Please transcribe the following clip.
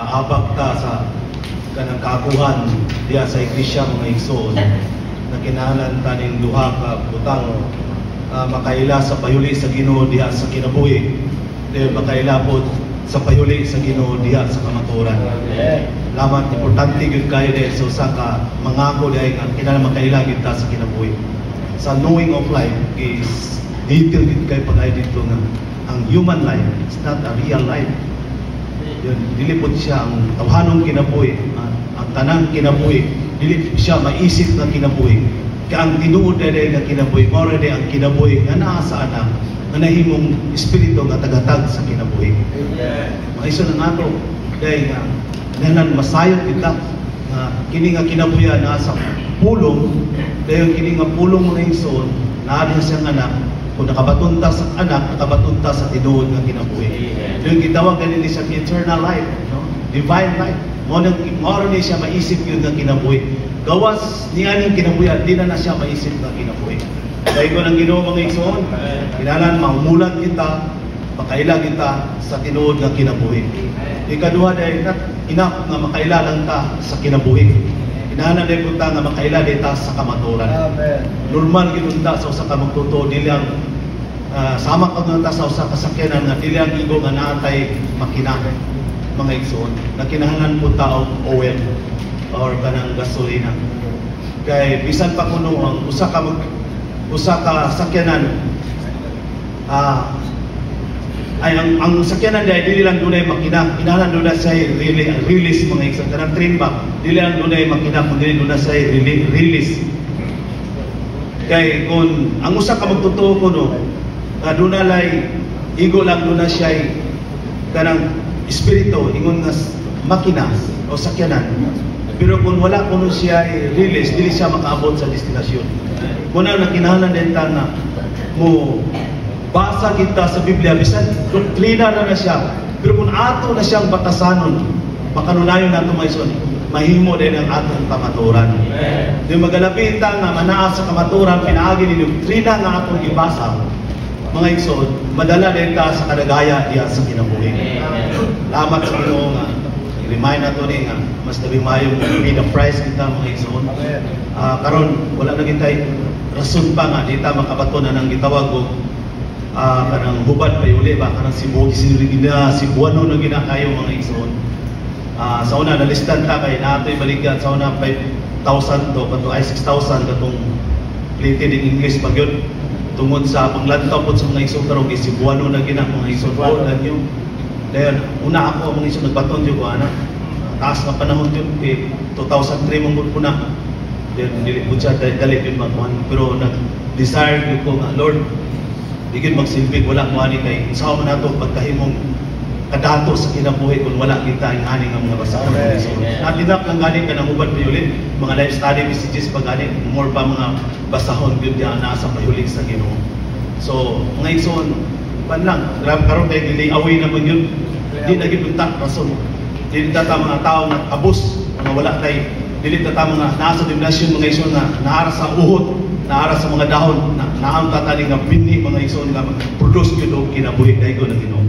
nakaabak ta sa kanang kakuhan diya sa iglesia mga igsoon na kinahanglan taning duha ka butang makaila sa payuli sa Ginoo diha sa kinabuhi, dahil makaila po sa payuli sa Ginoo diha sa kamaturan. Lamat importante gyud kayo dahil sa usa ka mangako diha nga kinahanglan makaila gyud ta sa kinabuhi. Sa knowing of life is detail gyud kay pag-ay dito nga ang human life is not a real life. Yun, dili po siya ang tawhanong kinabuhi, ang tanang kinabuhi, dili siya maisip na kinabuhi. Kaya ang tinuod na nga kinabuhi, mao rin ang kinabuhi nga naa sa anak, nga nahimong espiritu nga tagatag sa kinabuhi. Mga iso na nato, dahil nga, nanan masayot kita, nga kini nga kinabuhi na sa pulong, dahil kini nga pulong mga iso, naadya siyang anak, kung nakabatunta sa anak, nakabatunta sa tinuod nga kinabuhi. Yung gitawag ganin siya eternal life, no? Divine life. Mao ni siya maisip yun nga kinabuhi. Gawas ni aning kinabuhi, di na siya maisip nga kinabuhi. Dahil ko nang Ginoo mga igsoon, kinahanglan maumulat kita, makaila kita sa tinuod nga kinabuhi. Ikaduha dahil enough nga makaila lang ta sa kinabuhi. Kinahanglan dahil punta nga makaila dita sa kamaturan. Normal ginunta sa usa ka magtuto, dili ang sama ka nga sa usa ka sakyanan nga dili ang igo nga naatay makina mga igsoon na kinahanglan po taog oil or kanang gasolina. Kay bisan pa kuno ang usa ka sakyanan ay ang sakyanan dahil dili lang dunay makina, kinahanglan dunay sa release mga igsoon. Kanang train ba dili lang dunay makina kundi dunay sa release. Kay kung ang usa ka magtutuo kuno dunay igo lang dunay siya kanang espiritu ingon nga makina o sakyanan, pero kung wala kuno siya release dili siya makaabot sa destinasyon. Kuna na kinahanglan din ta nga mo basa kita sa Biblia bisan doktrina na siya, pero kung ato na siyang batasanon makanunayon nato maison mahimo din ang atong kamaturan. Di magalapin ta nga manaa sa kamaturan pinaagi ni doktrina nga atong gibasa mga igsoon, madala din ka sa kadagaya diya sa kinabuhi. Lamat sa Ginoo nga i-remind nato ni nga mas tabi mayo mo pay the price kita mga igsoon. Karon wala na gitay rason pa nga dita makabato na nang gitawag og kanang hubad payuli ba kanang Cebuano na ginakayo mga igsoon. Sa una nalistan ta kay natoy balikan sa una 5,000 to kanto ay 6,000 katong plated in English pag yun tungod sa panglantaw po sa mga igsoon karon kay Cebuano na gina mga igsoon po na nyo. Dahil una ako mga igsoon nagbaton jud ko ana taas na panahon yun 2003 mong po na dahil dili po siya dalit yun magkuhan, pero nag-desire ko nga Lord digid magsilbi wala mo ani kay usaw man nato pagkahimong kadato sa kinabuhi kung wala kita ang ani nga mga basa. Natinap lang galing ka ng ubad payulit mga life study messages pag galing more pa mga basahon gyud diha na sa payulit sa Ginoo. So mga igsoon pan lang grab karon kay dili away naman yun, di na gyud ta rason, dili ta mga tao nga abos nga wala kay dili ta mga nasa dimnasyon mga igsoon nga naara sa uhod, naara sa mga dahon na naam ta tani nga binhi mga igsoon nga produce gyud og kinabuhi daygo ng Ginoo.